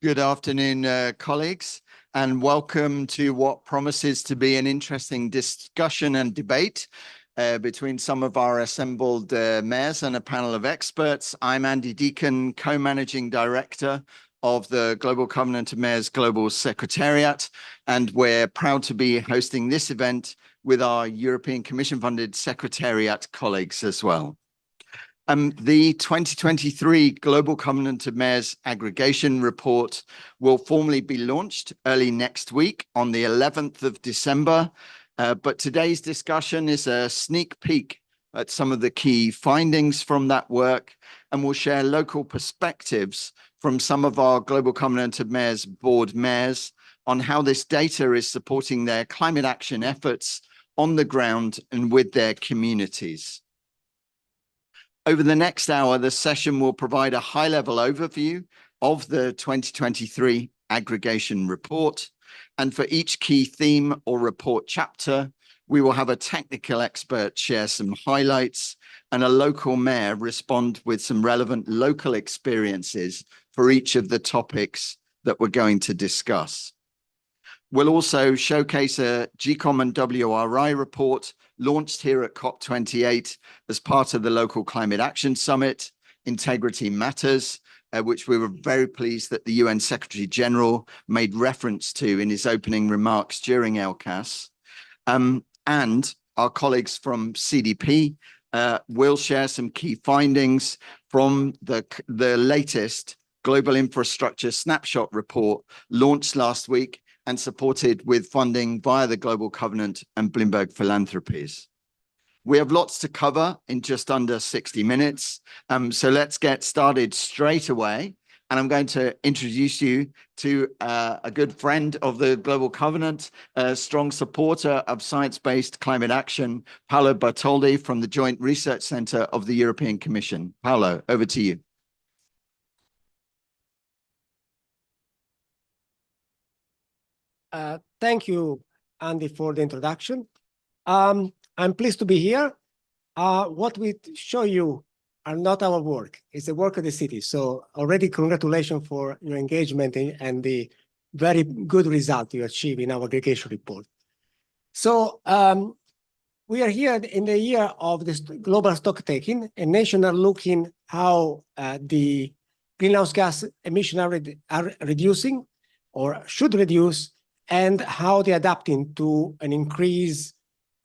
Good afternoon, colleagues, and welcome to what promises to be an interesting discussion and debate between some of our assembled mayors and a panel of experts. I'm Andy Deacon, co-managing director of the Global Covenant of Mayors Global Secretariat, and we're proud to be hosting this event with our European Commission-funded Secretariat colleagues as well. The 2023 Global Covenant of Mayors Aggregation Report will formally be launched early next week on the 11th of December, but today's discussion is a sneak peek at some of the key findings from that work, and we'll share local perspectives from some of our Global Covenant of Mayors board mayors on how this data is supporting their climate action efforts on the ground and with their communities. Over the next hour, the session will provide a high-level overview of the 2023 aggregation report. And for each key theme or report chapter, we will have a technical expert share some highlights and a local mayor respond with some relevant local experiences for each of the topics that we're going to discuss. We'll also showcase a GCOM and WRI report launched here at COP28 as part of the Local Climate Action Summit, Integrity Matters, which we were very pleased that the UN Secretary General made reference to in his opening remarks during LCAS. And our colleagues from CDP will share some key findings from the latest Global Infrastructure Snapshot report launched last week and supported with funding via the Global Covenant and Bloomberg Philanthropies. We have lots to cover in just under 60 minutes, so let's get started straight away. And I'm going to introduce you to a good friend of the Global Covenant, a strong supporter of science-based climate action, Paolo Bartoldi from the Joint Research Center of the European Commission. Paolo, over to you. Thank you, Andy, for the introduction. I'm pleased to be here. What we show you are not our work, it's the work of the city. So already congratulations for your engagement and the very good result you achieved in our aggregation report. So we are here in the year of this global stock taking, and nations are looking how the greenhouse gas emissions are reducing or should reduce, and how they're adapting to an increased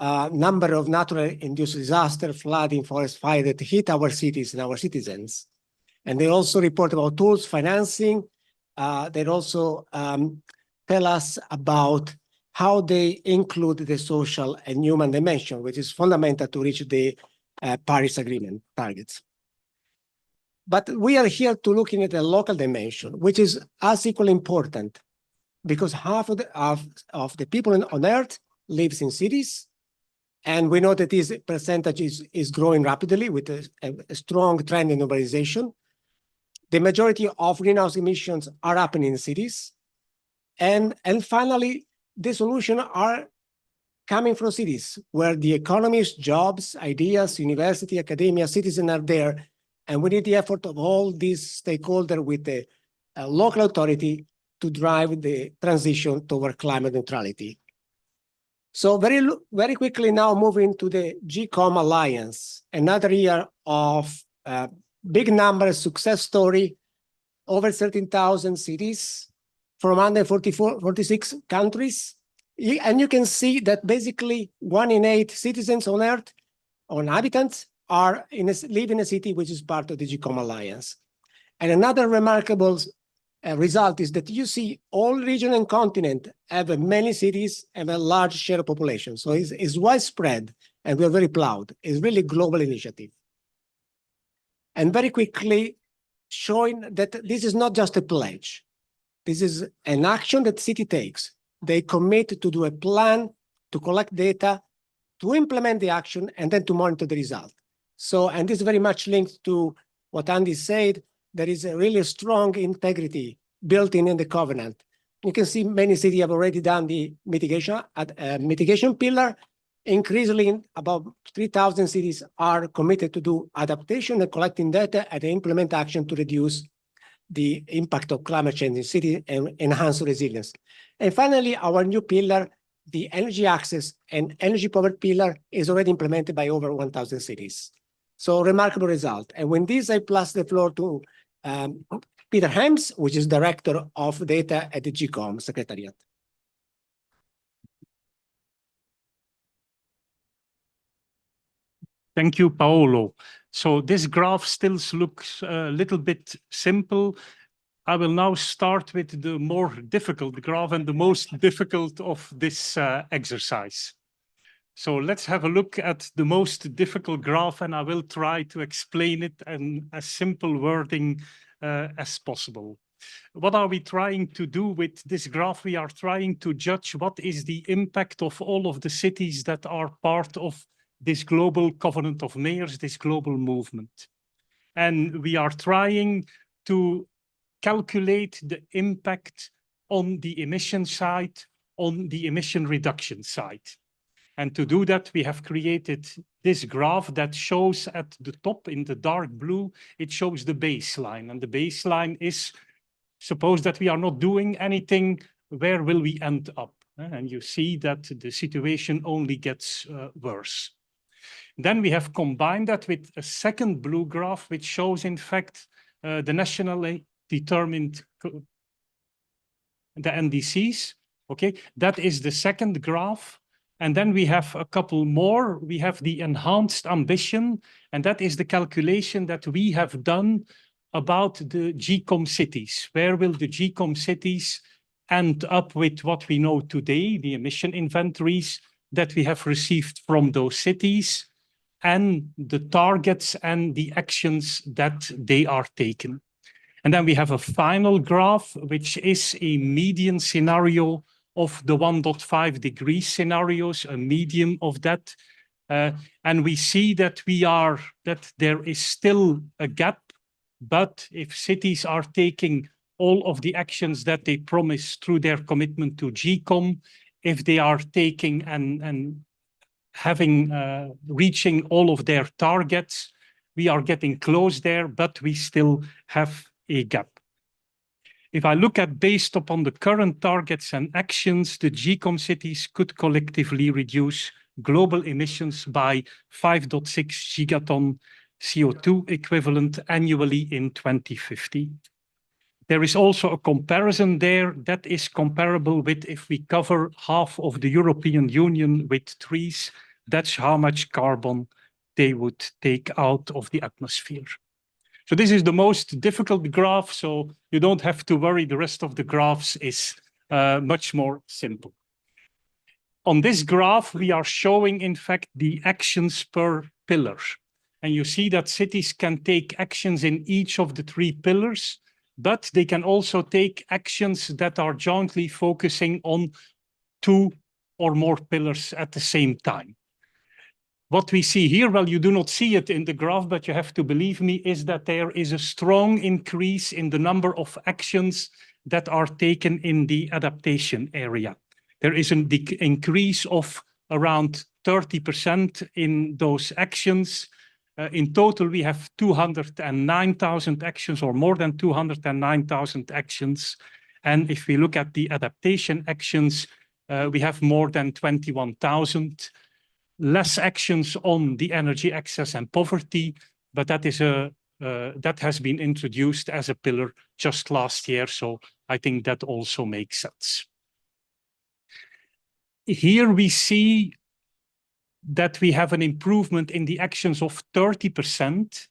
number of natural-induced disasters, flooding, forest fire that hit our cities and our citizens. And they also report about tools, financing. They also tell us about how they include the social and human dimension, which is fundamental to reach the Paris Agreement targets. But we are here to looking at the local dimension, which is as equally important, because half of the people on Earth lives in cities, and we know that this percentage is growing rapidly with a strong trend in urbanization. The majority of greenhouse emissions are happening in cities. And finally, the solutions are coming from cities, where the economies, jobs, ideas, university, academia, citizens are there. And we need the effort of all these stakeholders with the local authority to drive the transition toward climate neutrality. So very quickly now moving to the GCOM Alliance, another year of big numbers, success story, over 13,000 cities from 146 countries. And you can see that basically 1 in 8 citizens on Earth, or inhabitants, live in a city which is part of the GCOM Alliance. And another remarkable result is that you see all region and continent have many cities and a large share of population. So it's widespread, and we're very proud. It's really a global initiative. And very quickly, showing that this is not just a pledge. This is an action that the city takes. They commit to do a plan, to collect data, to implement the action, and then to monitor the result. So, and this is very much linked to what Andy said. There is a really strong integrity built in the covenant. You can see many cities have already done the mitigation pillar. Increasingly, about 3,000 cities are committed to do adaptation and collecting data and implement action to reduce the impact of climate change in city and enhance resilience. And finally, our new pillar, the energy access and energy poverty pillar, is already implemented by over 1,000 cities. So remarkable result. And with this, I pass the floor to Peter Hems, which is Director of Data at the GCOM Secretariat. Thank you, Paolo. So this graph still looks a little bit simple. I will now start with the more difficult graph and the most difficult of this exercise. So let's have a look at the most difficult graph, and I will try to explain it in as simple wording as possible. What are we trying to do with this graph? We are trying to judge what is the impact of all of the cities that are part of this global covenant of mayors, this global movement. And we are trying to calculate the impact on the emission side, on the emission reduction side. And to do that, we have created this graph that shows at the top in the dark blue, it shows the baseline. And the baseline is, suppose that we are not doing anything, where will we end up? And you see that the situation only gets worse. Then we have combined that with a second blue graph, which shows, in fact, the nationally determined, the NDCs. Okay, that is the second graph. And then we have a couple more. We have the enhanced ambition, and that is the calculation that we have done about the GCOM cities. Where will the GCOM cities end up with what we know today, the emission inventories that we have received from those cities, and the targets and the actions that they are taking. And then we have a final graph, which is a median scenario of the 1.5 degree scenarios, a medium of that. And we see that there is still a gap, but if cities are taking all of the actions that they promise through their commitment to GCOM, if they are taking and having reaching all of their targets, we are getting close there, but we still have a gap. If I look at based upon the current targets and actions, the GCOM cities could collectively reduce global emissions by 5.6 gigaton CO2 equivalent annually in 2050. There is also a comparison there that is comparable with if we cover half of the European Union with trees, that's how much carbon they would take out of the atmosphere. So this is the most difficult graph, so you don't have to worry. The rest of the graphs is much more simple. On this graph, we are showing, in fact, the actions per pillar. And you see that cities can take actions in each of the three pillars, but they can also take actions that are jointly focusing on two or more pillars at the same time. What we see here, well, you do not see it in the graph, but you have to believe me, is that there is a strong increase in the number of actions that are taken in the adaptation area. There is an increase of around 30% in those actions. In total, we have 209,000 actions, or more than 209,000 actions. And if we look at the adaptation actions, we have more than 21,000. Less actions on the energy access and poverty, but that is that has been introduced as a pillar just last year, so I think that also makes sense. Here we see that we have an improvement in the actions of 30%,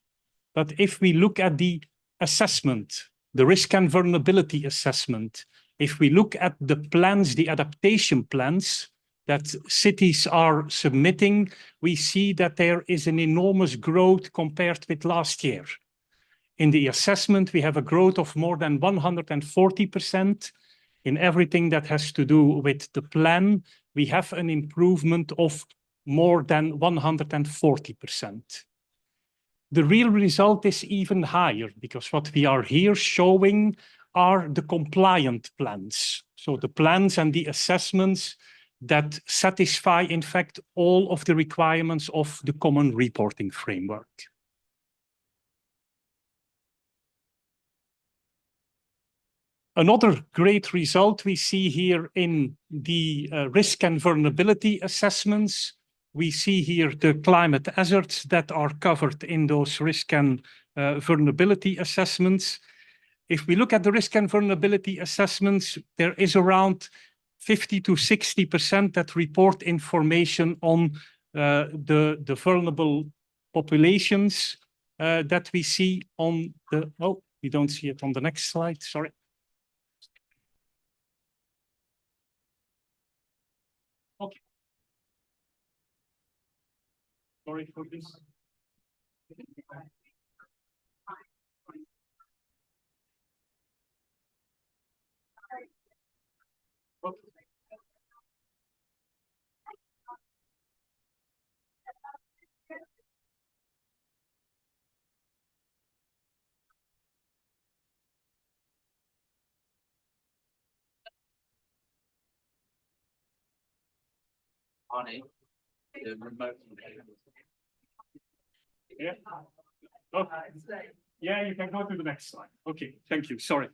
but if we look at the assessment, the risk and vulnerability assessment, if we look at the plans, the adaptation plans, that cities are submitting, we see that there is an enormous growth compared with last year. In the assessment, we have a growth of more than 140%. In everything that has to do with the plan, we have an improvement of more than 140%. The real result is even higher, because what we are here showing are the compliant plans. So the plans and the assessments that satisfy, in fact, all of the requirements of the common reporting framework. Another great result we see here in the risk and vulnerability assessments. We see here the climate hazards that are covered in those risk and vulnerability assessments. If we look at the risk and vulnerability assessments, there is around 50 to 60% that report information on the vulnerable populations that we see on the, oh, we don't see it on the next slide, sorry. Okay. Sorry for this. On it, the remote. Yeah. Oh, yeah, you can go to the next slide. Okay, thank you. Sorry.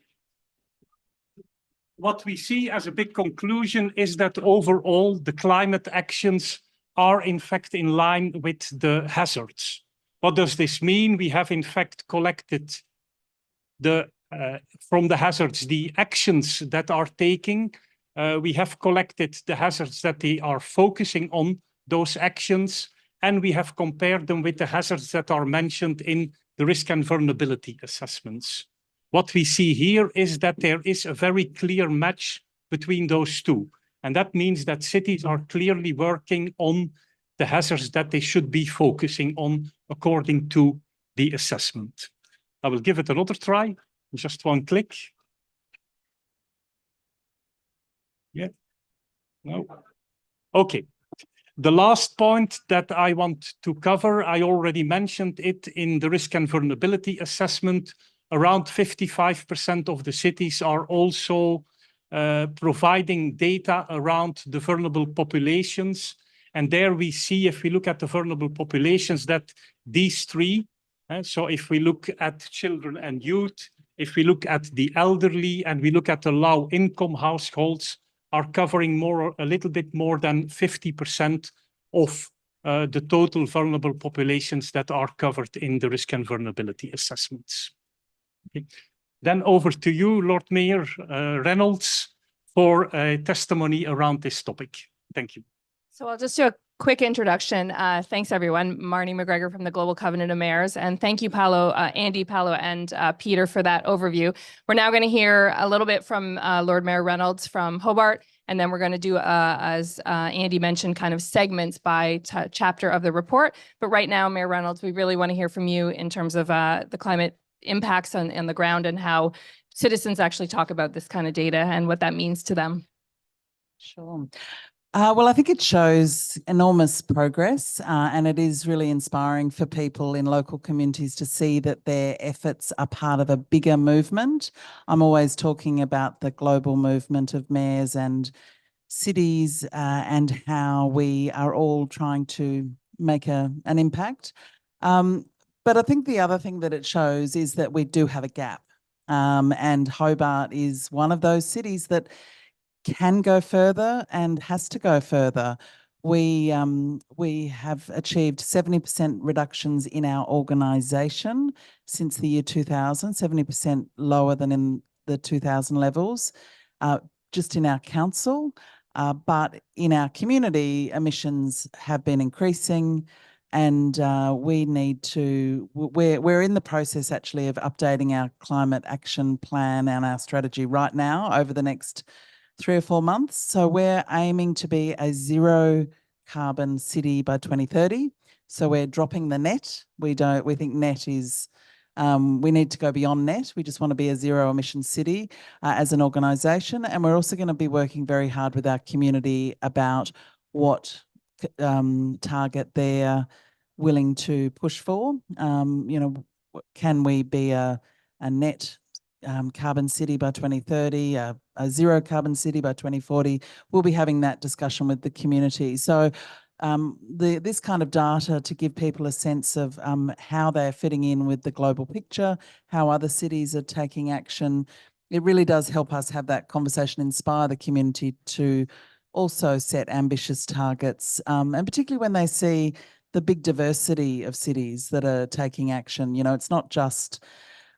What we see as a big conclusion is that overall the climate actions are in fact in line with the hazards. What does this mean? We have in fact collected the from the hazards the actions that are taking. We have collected the hazards that they are focusing on, those actions, and we have compared them with the hazards that are mentioned in the risk and vulnerability assessments. What we see here is that there is a very clear match between those two. And that means that cities are clearly working on the hazards that they should be focusing on according to the assessment. I will give it another try, just one click. Yeah, no. Okay. The last point that I want to cover, I already mentioned it in the risk and vulnerability assessment. Around 55% of the cities are also providing data around the vulnerable populations. And there we see, if we look at the vulnerable populations, that these three, so if we look at children and youth, if we look at the elderly, and we look at the low-income households, are covering more, a little bit more than 50% of the total vulnerable populations that are covered in the risk and vulnerability assessments. Okay. Then over to you, Lord Mayor Reynolds, for a testimony around this topic. Thank you. So I'll just do a quick introduction. Thanks, everyone. Marnie McGregor from the Global Covenant of Mayors. And thank you, Paolo, Andy, Paolo, and Peter for that overview. We're now going to hear a little bit from Lord Mayor Reynolds from Hobart. And then we're going to do, as Andy mentioned, kind of segments by chapter of the report. But right now, Mayor Reynolds, we really want to hear from you in terms of the climate impacts on the ground and how citizens actually talk about this kind of data and what that means to them. Sure. Well, I think it shows enormous progress, and it is really inspiring for people in local communities to see that their efforts are part of a bigger movement. I'm always talking about the global movement of mayors and cities and how we are all trying to make an impact. But I think the other thing that it shows is that we do have a gap, and Hobart is one of those cities that can go further and has to go further. We have achieved 70% reductions in our organisation since the year 2000, 70% lower than in the 2000 levels, just in our council. But in our community, emissions have been increasing, and we need to, we're in the process actually of updating our climate action plan and our strategy right now over the next 3 or 4 months. So we're aiming to be a zero carbon city by 2030. So we're dropping the net. We think net is, we need to go beyond net. We just want to be a zero emission city as an organisation. And we're also going to be working very hard with our community about what target they're willing to push for. You know, can we be a net carbon city by 2030, a zero carbon city by 2040? We'll be having that discussion with the community. So this kind of data to give people a sense of how they're fitting in with the global picture, how other cities are taking action, it really does help us have that conversation, inspire the community to also set ambitious targets, and particularly when they see the big diversity of cities that are taking action. You know, it's not just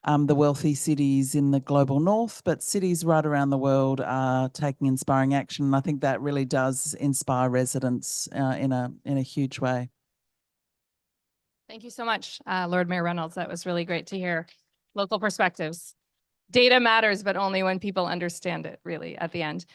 the wealthy cities in the global north, but cities right around the world are taking inspiring action. And I think that really does inspire residents in a huge way. Thank you so much, Lord Mayor Reynolds. That was really great to hear local perspectives. Data matters, but only when people understand it, really, at the end.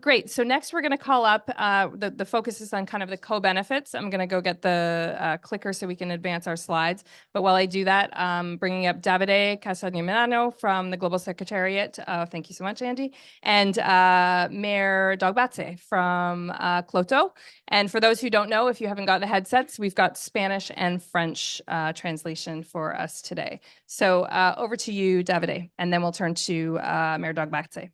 Great. So next we're going to call up, the focus is on kind of the co-benefits. I'm going to go get the clicker so we can advance our slides. But while I do that, bringing up Davide Casagnimano from the Global Secretariat. Thank you so much, Andy. And Mayor Dogbatse from Cloto. And for those who don't know, if you haven't got the headsets, we've got Spanish and French translation for us today. So over to you, Davide, and then we'll turn to Mayor Dogbatse.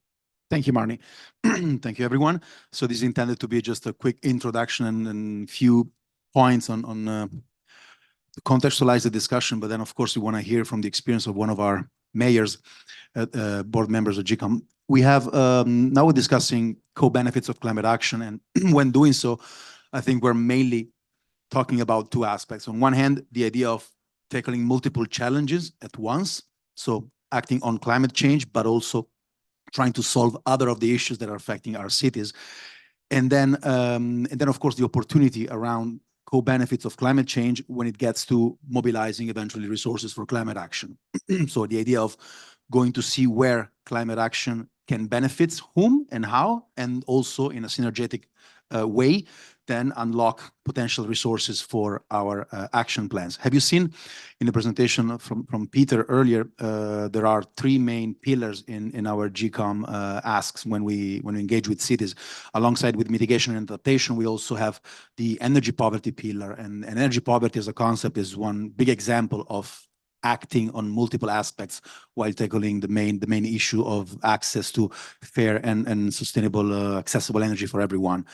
Thank you, Marnie. Thank you, everyone. So this is intended to be just a quick introduction and few points on to contextualize the discussion. But then, of course, we want to hear from the experience of one of our mayors, board members of GCOM. We have now we're discussing co-benefits of climate action. And when doing so, I think we're mainly talking about two aspects. On one hand, the idea of tackling multiple challenges at once. So acting on climate change, but also trying to solve other of the issues that are affecting our cities. And then, of course, the opportunity around co-benefits of climate change when it gets to mobilizing eventually resources for climate action. So the idea of going to see where climate action can benefit whom and how, and also in a synergetic way, then unlock potential resources for our action plans. Have you seen in the presentation from Peter earlier, there are three main pillars in our GCOM asks when we engage with cities. Alongside with mitigation and adaptation, we also have the energy poverty pillar, and energy poverty as a concept is one big example of acting on multiple aspects while tackling the main issue of access to fair and sustainable accessible energy for everyone.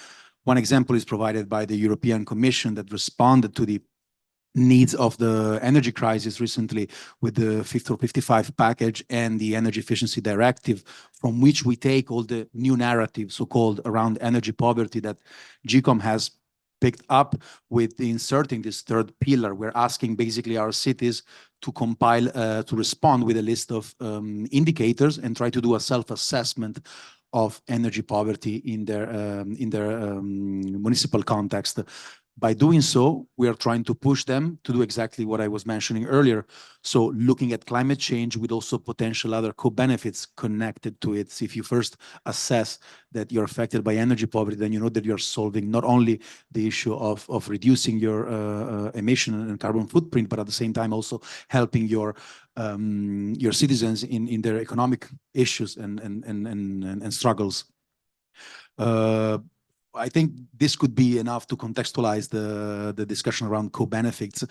One example is provided by the European Commission that responded to the needs of the energy crisis recently with the Fit for 55 package and the Energy Efficiency Directive, from which we take all the new narrative, so-called around energy poverty, that GCOM has picked up with inserting this third pillar. We're asking basically our cities to compile, to respond with a list of indicators and try to do a self-assessment of energy poverty in their municipal context. By doing so, we are trying to push them to do exactly what I was mentioning earlier. So looking at climate change with also potential other co-benefits connected to it. So if you first assess that you're affected by energy poverty, then you know that you're solving not only the issue of reducing your emission and carbon footprint, but at the same time also helping your citizens in their economic issues and struggles. I think this could be enough to contextualize the discussion around co-benefits.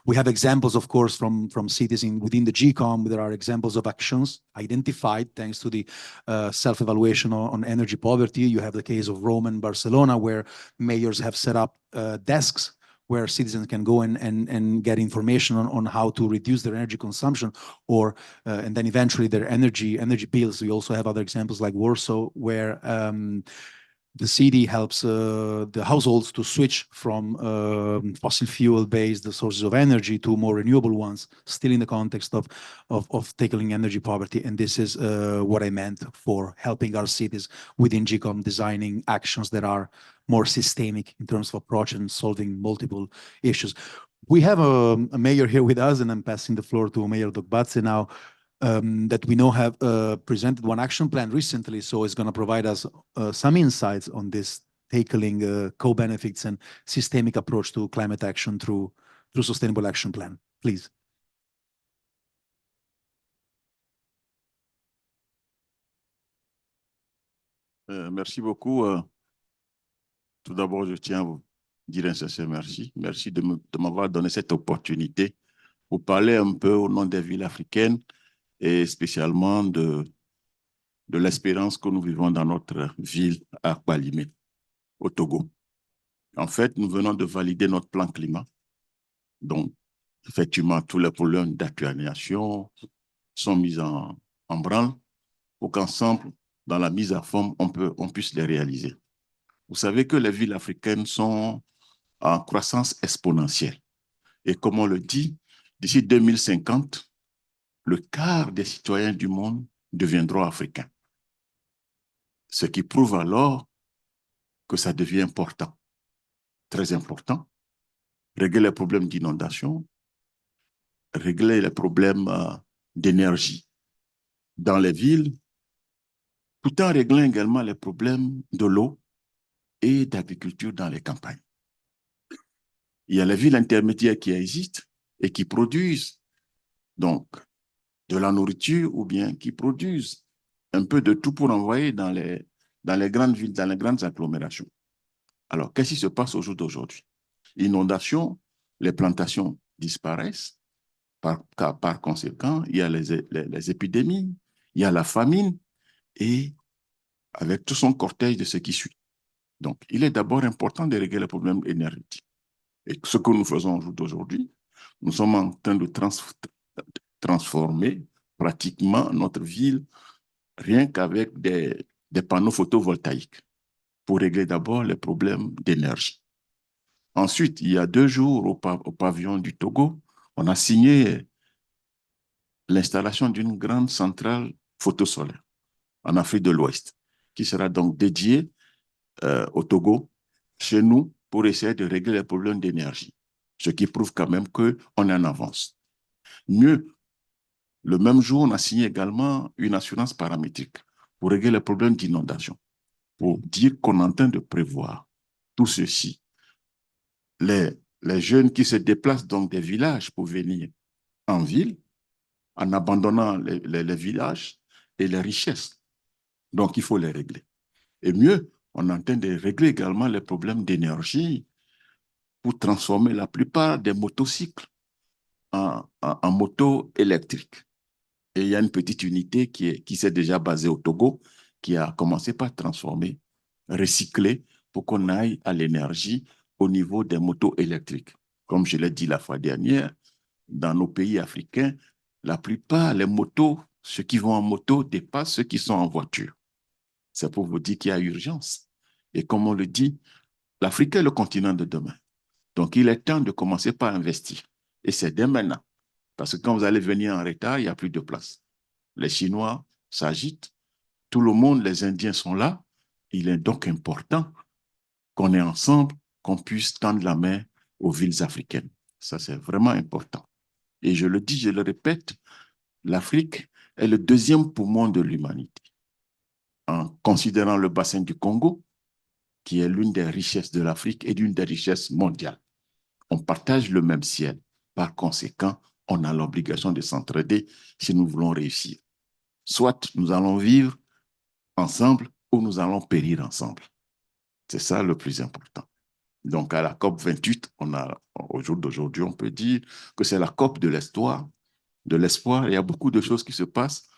We have examples, of course, from cities within the GCOM. There are examples of actions identified thanks to the self-evaluation on energy poverty. You have the case of Rome and Barcelona, where mayors have set up desks where citizens can go and get information on how to reduce their energy consumption, or and then eventually their energy bills. We also have other examples like Warsaw, where the city helps the households to switch from fossil fuel-based sources of energy to more renewable ones, still in the context of tackling energy poverty. And this is what I meant for helping our cities within GCOM designing actions that are more systemic in terms of approach and solving multiple issues. We have a mayor here with us, and I'm passing the floor to Mayor Dogbatse now. That we know have presented one action plan recently, so it's going to provide us some insights on this tackling co-benefits and systemic approach to climate action through sustainable action plan. Please. Merci beaucoup. Tout d'abord, je tiens à vous dire un sincère merci. Merci de m'avoir donné cette opportunité pour parler un peu au nom des villes africaines, et spécialement de l'expérience que nous vivons dans notre ville à Kpalimé, au Togo. En fait, nous venons de valider notre plan climat. Donc, effectivement, tous les problèmes d'actualisation sont mis en branle pour qu'ensemble, dans la mise à forme, on puisse les réaliser. Vous savez que les villes africaines sont en croissance exponentielle. Et comme on le dit, d'ici 2050, le quart des citoyens du monde deviendront africains. Ce qui prouve alors que ça devient important, très important. Régler les problèmes d'inondation, régler les problèmes d'énergie dans les villes, tout en réglant également les problèmes de l'eau et d'agriculture dans les campagnes. Il y a les villes intermédiaires qui existent et qui produisent donc de la nourriture ou bien qui produisent un peu de tout pour envoyer dans les grandes villes, dans les grandes agglomérations. Alors, qu'est-ce qui se passe au jour d'aujourd'hui? Inondation, les plantations disparaissent. Par conséquent, il y a les épidémies, il y a la famine et avec tout son cortège de ce qui suit. Donc, il est d'abord important de régler les problèmes énergétiques. Et ce que nous faisons au jour d'aujourd'hui, nous sommes en train de transformer pratiquement notre ville rien qu'avec des panneaux photovoltaïques pour régler d'abord les problèmes d'énergie. Ensuite, il y a 2 jours au pavillon du Togo, on a signé l'installation d'une grande centrale photosolaire en Afrique de l'Ouest, qui sera donc dédiée au Togo, chez nous, pour essayer de régler les problèmes d'énergie, ce qui prouve quand même qu'on est en avance. Mieux, le même jour, on a signé également une assurance paramétrique pour régler les problèmes d'inondation, pour dire qu'on est en train de prévoir tout ceci. Les jeunes qui se déplacent donc des villages pour venir en ville, en abandonnant les villages et les richesses. Donc, il faut les régler. Et mieux, on est en train de régler également les problèmes d'énergie pour transformer la plupart des motocycles en motos électriques. Et il y a une petite unité qui s'est déjà basée au Togo, qui a commencé par transformer, recycler, pour qu'on aille à l'énergie au niveau des motos électriques. Comme je l'ai dit la fois dernière, dans nos pays africains, la plupart, les motos, ceux qui vont en moto dépassent ceux qui sont en voiture. C'est pour vous dire qu'il y a urgence. Et comme on le dit, l'Afrique est le continent de demain. Donc, il est temps de commencer par investir. Et c'est dès maintenant. Parce que quand vous allez venir en retard, il n'y a plus de place. Les Chinois s'agitent. Tout le monde, les Indiens sont là. Il est donc important qu'on ait ensemble, qu'on puisse tendre la main aux villes africaines. Ça, c'est vraiment important. Et je le dis, je le répète, l'Afrique est le 2e poumon de l'humanité. En considérant le bassin du Congo, qui est l'une des richesses de l'Afrique et l'une des richesses mondiales. On partage le même ciel. Par conséquent, on a l'obligation de s'entraider si nous voulons réussir. Soit nous allons vivre ensemble ou nous allons périr ensemble. C'est ça le plus important. Donc, à la COP 28, au jour d'aujourd'hui, on peut dire que c'est la COP de l'espoir. Il y a beaucoup de choses qui se passent.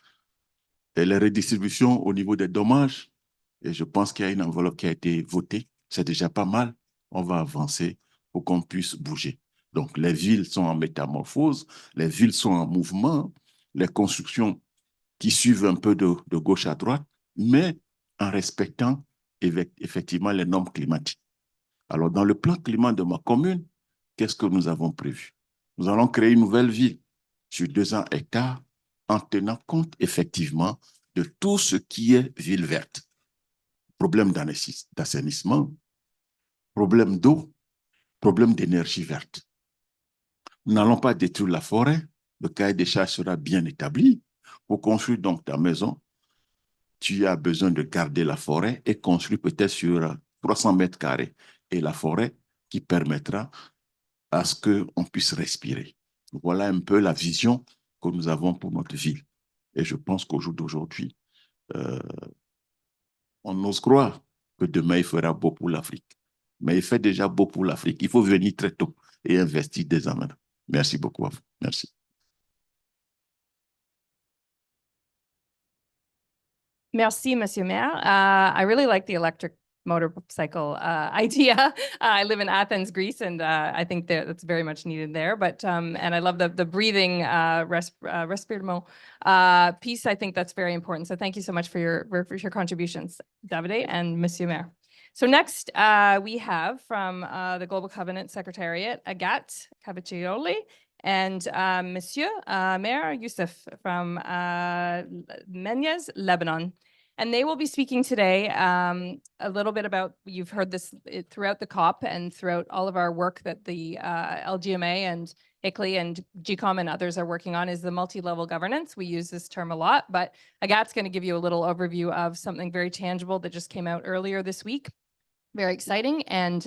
Et les redistributions au niveau des dommages, et je pense qu'il y a une enveloppe qui a été votée. C'est déjà pas mal. On va avancer pour qu'on puisse bouger. Donc, les villes sont en métamorphose, les villes sont en mouvement, les constructions qui suivent un peu de gauche à droite, mais en respectant effectivement les normes climatiques. Alors, dans le plan climat de ma commune, qu'est-ce que nous avons prévu? Nous allons créer une nouvelle ville sur 200 hectares en tenant compte effectivement de tout ce qui est ville verte. Problème d'assainissement, problème d'eau, problème d'énergie verte. Nous n'allons pas détruire la forêt. Le cahier des charges sera bien établi. Pour construire donc ta maison, tu as besoin de garder la forêt et construire peut-être sur 300 mètres carrés. Et la forêt qui permettra à ce qu'on puisse respirer. Voilà un peu la vision que nous avons pour notre ville. Et je pense qu'au jour d'aujourd'hui, on ose croire que demain, il fera beau pour l'Afrique. Mais il fait déjà beau pour l'Afrique. Il faut venir très tôt et investir dès maintenant. Merci beaucoup à vous. Merci. Merci, Monsieur Maire. I really like the electric motorcycle idea. I live in Athens, Greece, and I think that that's very much needed there. But and I love the breathing respiramo piece. I think that's very important. So thank you so much for your contributions, Davide and Monsieur Maire. So next we have from the Global Covenant Secretariat, Agathe Caviccioli and Monsieur Maire Youssef from Menyez, Lebanon. And they will be speaking today a little bit about, you've heard this throughout the COP and throughout all of our work that the LGMA and ICLEI and GCOM and others are working on, is the multi-level governance. We use this term a lot, but Agat's going to give you a little overview of something very tangible that just came out earlier this week. Very exciting. And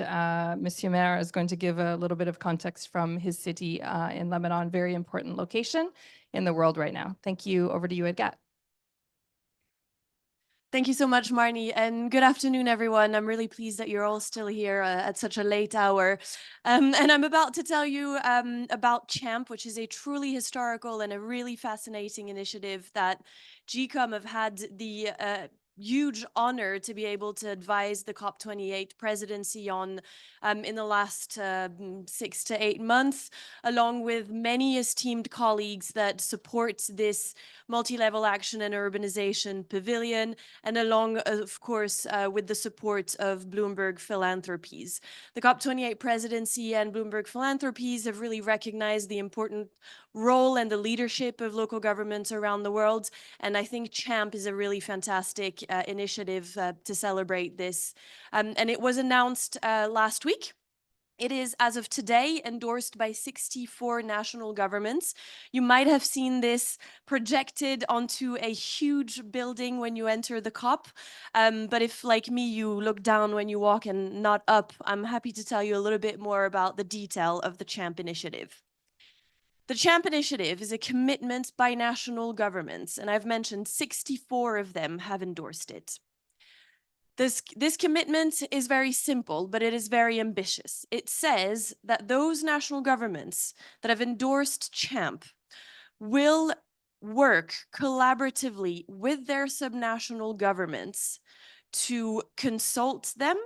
Monsieur Maire is going to give a little bit of context from his city in Lebanon, very important location in the world right now. Thank you. Over to you, Agathe. Thank you so much, Marnie, and good afternoon, everyone. I'm really pleased that you're all still here at such a late hour. And I'm about to tell you about CHAMP, which is a truly historical and a really fascinating initiative that GCOM have had the huge honor to be able to advise the COP28 presidency on in the last 6 to 8 months, along with many esteemed colleagues that support this multi-level action and urbanization pavilion, and along, of course, with the support of Bloomberg Philanthropies. The COP28 presidency and Bloomberg Philanthropies have really recognized the important role and the leadership of local governments around the world, and I think CHAMP is a really fantastic initiative to celebrate this. And it was announced last week. It is, as of today, endorsed by 64 national governments. You might have seen this projected onto a huge building when you enter the COP. But if, like me, you look down when you walk and not up, I'm happy to tell you a little bit more about the detail of the CHAMP initiative. The CHAMP initiative is a commitment by national governments, and I've mentioned 64 of them have endorsed it. This commitment is very simple, but it is very ambitious. It says that those national governments that have endorsed CHAMP will work collaboratively with their subnational governments to consult them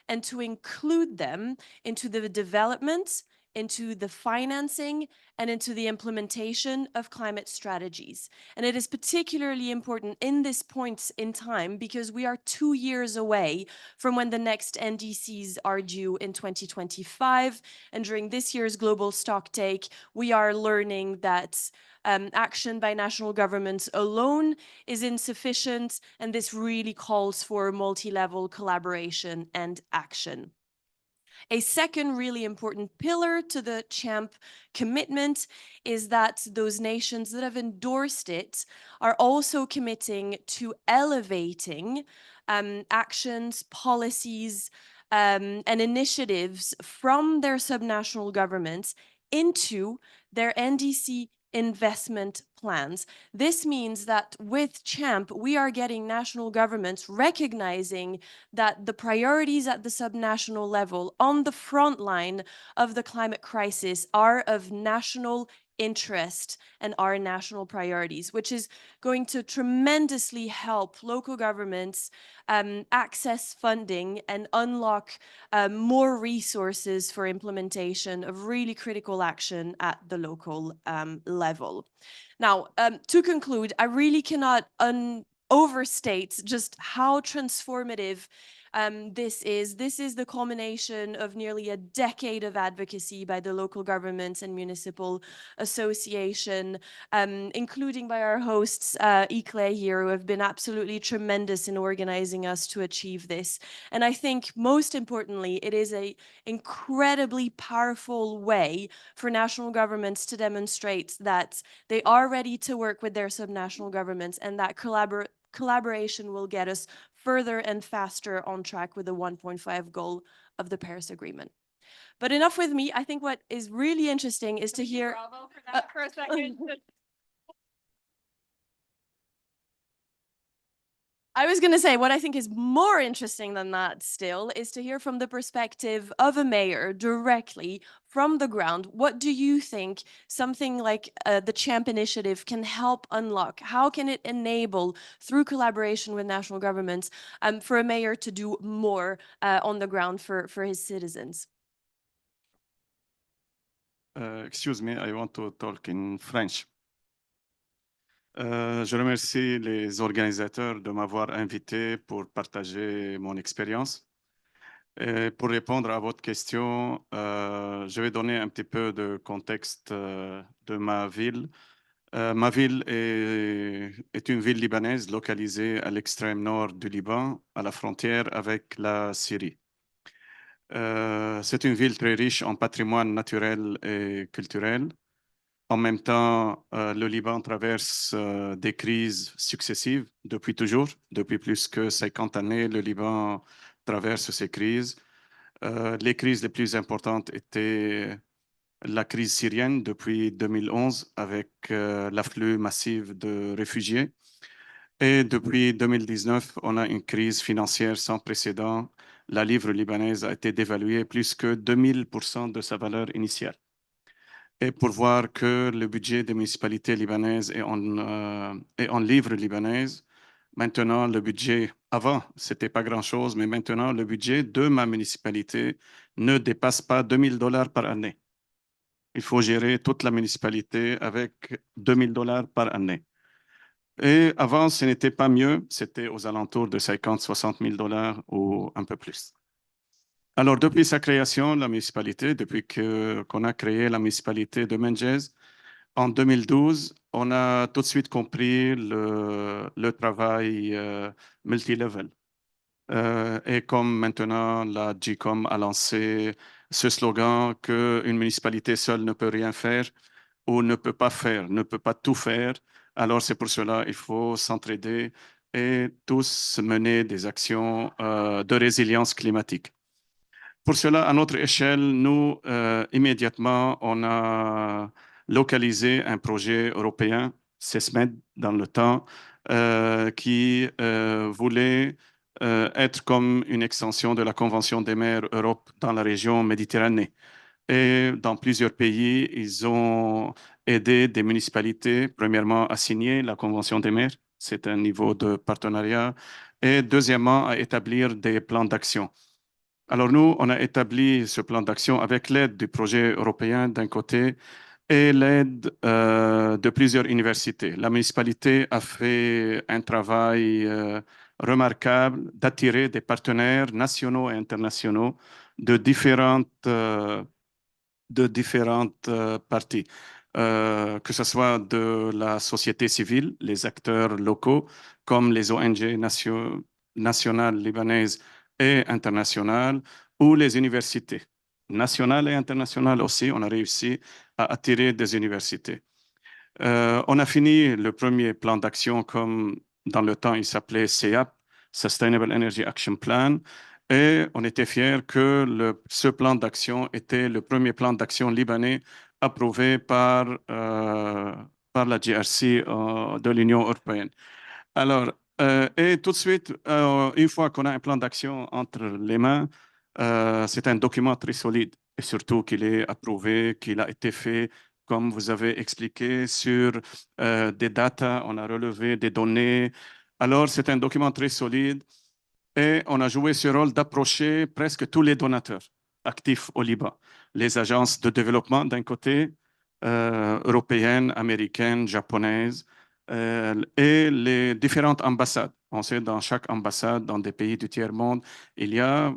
and to include them into the development, into the financing, and into the implementation of climate strategies. And it is particularly important in this point in time because we are 2 years away from when the next NDCs are due in 2025. And during this year's Global Stocktake, we are learning that action by national governments alone is insufficient, and this really calls for multi-level collaboration and action. A second really important pillar to the CHAMP commitment is that those nations that have endorsed it are also committing to elevating actions, policies, and initiatives from their subnational governments into their NDC investment plans. This means that with CHAMP, we are getting national governments recognizing that the priorities at the subnational level on the front line of the climate crisis are of national interest and are national priorities, which is going to tremendously help local governments access funding and unlock more resources for implementation of really critical action at the local level. Now, to conclude, I really cannot overstate just how transformative this is. This is the culmination of nearly a decade of advocacy by the local governments and municipal association, including by our hosts, ICLEI here, who have been absolutely tremendous in organizing us to achieve this. And I think most importantly, it is an incredibly powerful way for national governments to demonstrate that they are ready to work with their subnational governments, and that collaboration will get us further and faster on track with the 1.5 goal of the Paris Agreement. But enough with me. I think what is really interesting is to hear. Bravo for that for a second. I was going to say, what I think is more interesting than that still is to hear from the perspective of a mayor directly from the ground. What do you think something like the CHAMP initiative can help unlock? How can it enable, through collaboration with national governments, for a mayor to do more on the ground for his citizens? Excuse me, I want to talk in French. Je remercie les organisateurs de m'avoir invité pour partager mon expérience. Et pour répondre à votre question, je vais donner un petit peu de contexte de ma ville. Ma ville est une ville libanaise localisée à l'extrême nord du Liban, à la frontière avec la Syrie. C'est une ville très riche en patrimoine naturel et culturel. En même temps, le Liban traverse des crises successives depuis toujours. Depuis plus que 50 années, le Liban traverse ces crises. Les crises les plus importantes étaient la crise syrienne depuis 2011 avec l'afflux massif de réfugiés. Et depuis 2019, on a une crise financière sans précédent. La livre libanaise a été dévaluée plus que 2000% de sa valeur initiale. Et pour voir que le budget des municipalités libanaises est en livres libanaises, maintenant le budget, avant c'était pas grand-chose, mais maintenant le budget de ma municipalité ne dépasse pas $2000 par année. Il faut gérer toute la municipalité avec $2000 par année. Et avant, ce n'était pas mieux, c'était aux alentours de 50-60 000 $ ou un peu plus. Alors, depuis sa création, la municipalité, depuis qu'on a créé la municipalité de Menjez, en 2012, on a tout de suite compris le travail multilevel. Et comme maintenant, la GCOM a lancé ce slogan qu'une municipalité seule ne peut rien faire ou ne peut pas faire, ne peut pas tout faire. Alors, c'est pour cela qu'il faut s'entraider et tous mener des actions de résilience climatique. Pour cela, à notre échelle, nous, immédiatement, on a localisé un projet européen, SESMED, dans le temps, qui voulait être comme une extension de la Convention des maires Europe dans la région Méditerranée. Et dans plusieurs pays, ils ont aidé des municipalités, premièrement, à signer la Convention des maires, c'est un niveau de partenariat, et deuxièmement, à établir des plans d'action. Alors nous, on a établi ce plan d'action avec l'aide du projet européen d'un côté et l'aide de plusieurs universités. La municipalité a fait un travail remarquable d'attirer des partenaires nationaux et internationaux de différentes parties, que ce soit de la société civile, les acteurs locaux, comme les ONG nationales libanaises et internationales, ou les universités nationales et internationales aussi. On a réussi à attirer des universités. On a fini le premier plan d'action comme dans le temps, il s'appelait SEAP, Sustainable Energy Action Plan, et on était fiers que ce plan d'action était le premier plan d'action libanais approuvé par la GRC de l'Union européenne. Alors, et tout de suite, une fois qu'on a un plan d'action entre les mains, c'est un document très solide et surtout qu'il est approuvé, qu'il a été fait, comme vous avez expliqué, sur des data, on a relevé des données. Alors, c'est un document très solide et on a joué ce rôle d'approcher presque tous les donateurs actifs au Liban. Les agences de développement d'un côté, européennes, américaines, japonaises, et les différentes ambassades. On sait dans chaque ambassade, dans des pays du tiers-monde, il y a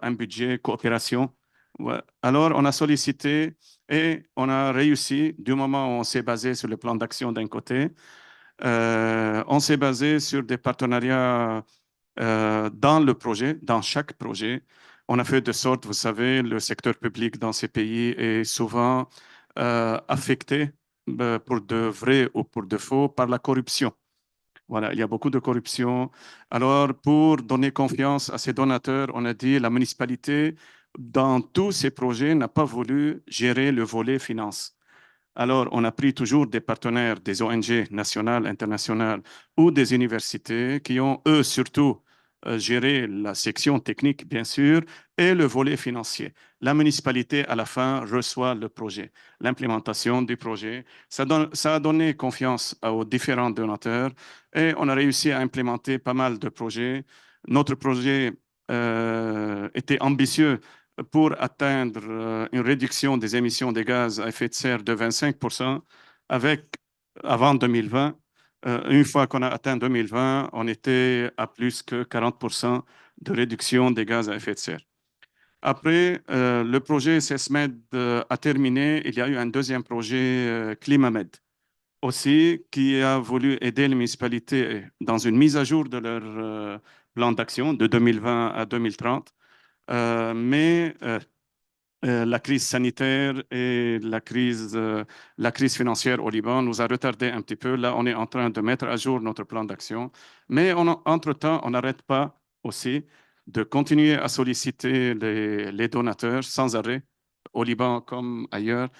un budget coopération. Ouais. Alors, on a sollicité et on a réussi, du moment où on s'est basé sur le plan d'action d'un côté, on s'est basé sur des partenariats dans le projet, dans chaque projet. On a fait de sorte, vous savez, le secteur public dans ces pays est souvent affecté pour de vrai ou pour de faux par la corruption. Voilà, il y a beaucoup de corruption. Alors, pour donner confiance à ces donateurs, on a dit la municipalité, dans tous ces projets, n'a pas voulu gérer le volet finance. Alors, on a pris toujours des partenaires, des ONG nationales, internationales ou des universités qui ont, eux, surtout géré la section technique, bien sûr, et le volet financier. La municipalité, à la fin, reçoit le projet, l'implémentation du projet. Ça a donné confiance aux différents donateurs et on a réussi à implémenter pas mal de projets. Notre projet était ambitieux pour atteindre une réduction des émissions de gaz à effet de serre de 25% avant 2020. Une fois qu'on a atteint 2020, on était à plus que 40% de réduction des gaz à effet de serre. Après, le projet SESMED a terminé. Il y a eu un deuxième projet ClimaMed aussi qui a voulu aider les municipalités dans une mise à jour de leur plan d'action de 2020 à 2030. Mais la crise sanitaire et la crise financière au Liban nous a retardé un petit peu. Là, on est en train de mettre à jour notre plan d'action. Mais entre-temps, on n'arrête pas aussi de continuer à solliciter les donateurs sans arrêt, au Liban comme ailleurs.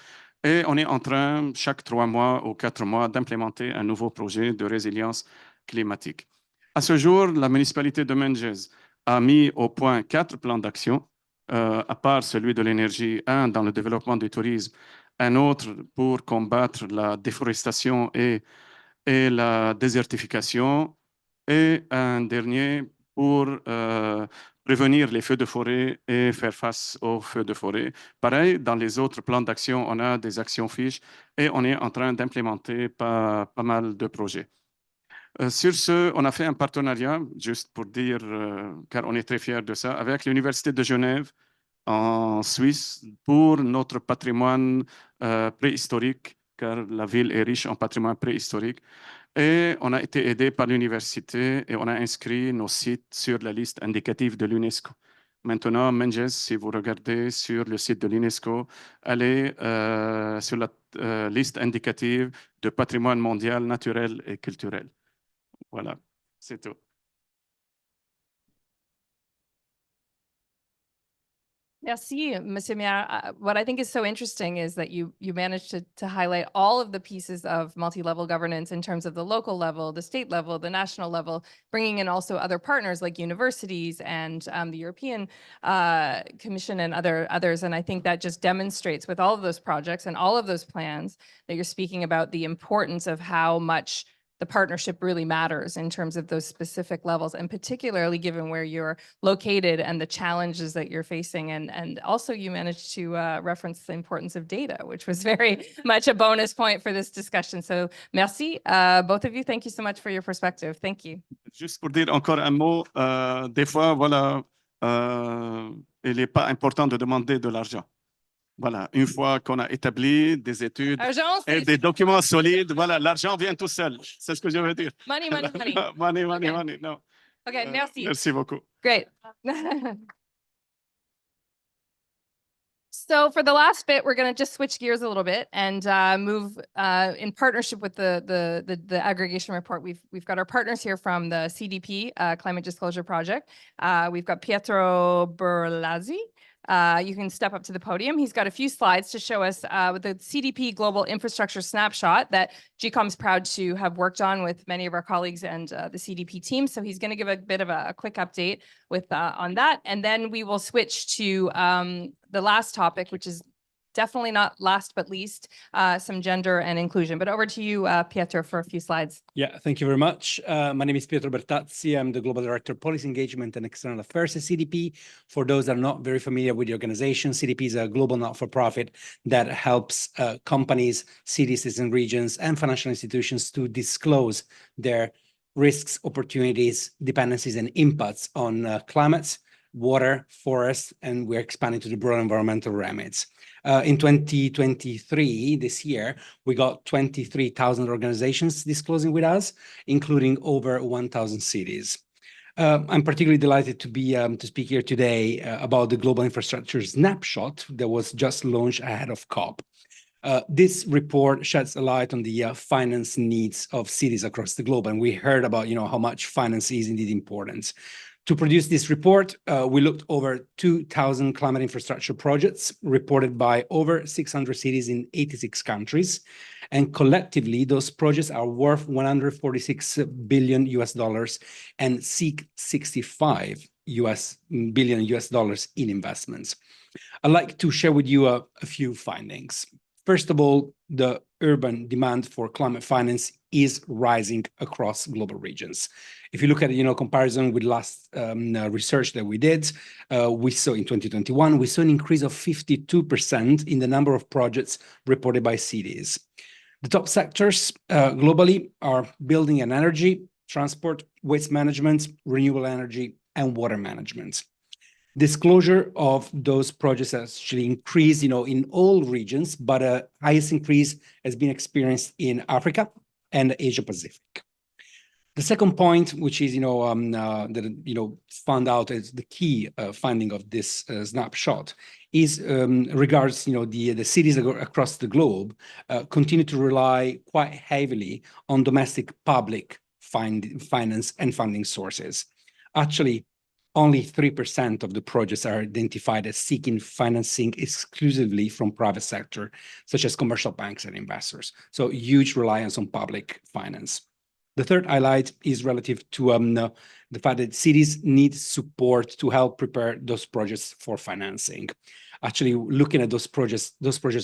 Et on est en train, chaque 3 mois ou 4 mois, d'implémenter un nouveau projet de résilience climatique. À ce jour, la municipalité de Menjez a mis au point 4 plans d'action, à part celui de l'énergie, un dans le développement du tourisme, un autre pour combattre la déforestation et la désertification, et un dernier pour prévenir les feux de forêt et faire face aux feux de forêt. Pareil, dans les autres plans d'action, on a des actions fiches et on est en train d'implémenter pas mal de projets. Sur ce, on a fait un partenariat, juste pour dire, car on est très fiers de ça, avec l'Université de Genève en Suisse pour notre patrimoine préhistorique, car la ville est riche en patrimoine préhistorique. Et on a été aidé par l'université et on a inscrit nos sites sur la liste indicative de l'UNESCO. Maintenant, Menjez, si vous regardez sur le site de l'UNESCO, allez sur la liste indicative de patrimoine mondial, naturel et culturel. Voilà, c'est tout. Merci, Monsieur Mayor. What I think is so interesting is that you managed to highlight all of the pieces of multi-level governance in terms of the local level, the state level, the national level, bringing in also other partners like universities and the European Commission and others. And I think that just demonstrates with all of those projects and all of those plans that you're speaking about the importance of how much the partnership really matters in terms of those specific levels, and particularly given where you're located and the challenges that you're facing. And also you managed to reference the importance of data, which was very much a bonus point for this discussion. So merci, both of you. Thank you so much for your perspective. Thank you. Juste pour dire encore un mot, des fois, voilà, il n'est pas important de demander de l'argent. Voilà, une fois qu'on a établi des études et des documents solides, voilà, l'argent vient tout seul. C'est ce que je veux dire. Money, money, money. Money, money, Okay. money. No. Okay, merci. Merci beaucoup. Great. So for the last bit, we're going to just switch gears a little bit and move in partnership with the aggregation report. We've got our partners here from the CDP Climate Disclosure Project. We've got Pietro Berlazzi. You can step up to the podium. He's got a few slides to show us with the CDP Global Infrastructure Snapshot that GCOM's proud to have worked on with many of our colleagues and the CDP team. So he's going to give a bit of a quick update with on that. And then we will switch to the last topic, which is definitely not last but least, some gender and inclusion. But over to you, Pietro, for a few slides. Yeah, thank you very much. My name is Pietro Bertazzi. I'm the Global Director of Policy Engagement and External Affairs at CDP. For those that are not very familiar with the organization, CDP is a global not-for-profit that helps companies, cities and regions, and financial institutions to disclose their risks, opportunities, dependencies, and impacts on climate, water, forest, and we're expanding to the broad environmental remits. In 2023, this year, we got 23,000 organizations disclosing with us, including over 1,000 cities. I'm particularly delighted to be to speak here today about the Global Infrastructure Snapshot that was just launched ahead of COP. This report sheds a light on the finance needs of cities across the globe, and we heard about how much finance is indeed important. To produce this report, we looked over 2,000 climate infrastructure projects reported by over 600 cities in 86 countries. And collectively, those projects are worth $146 billion and seek $65 billion in investments. I'd like to share with you a few findings. First of all, the urban demand for climate finance is rising across global regions. If you look at, comparison with last research that we did, we saw in 2021, we saw an increase of 52% in the number of projects reported by cities. The top sectors globally are building and energy, transport, waste management, renewable energy, and water management. Disclosure of those projects has actually increased, in all regions, but highest increase has been experienced in Africa and Asia Pacific. The second point, which is, found out as the key finding of this snapshot, is regards, the cities across the globe continue to rely quite heavily on domestic public finance and funding sources. Actually, only 3% of the projects are identified as seeking financing exclusively from private sector, such as commercial banks and investors. So huge reliance on public finance. The third highlight is relative to the fact that cities need support to help prepare those projects for financing. Actually, looking at those projects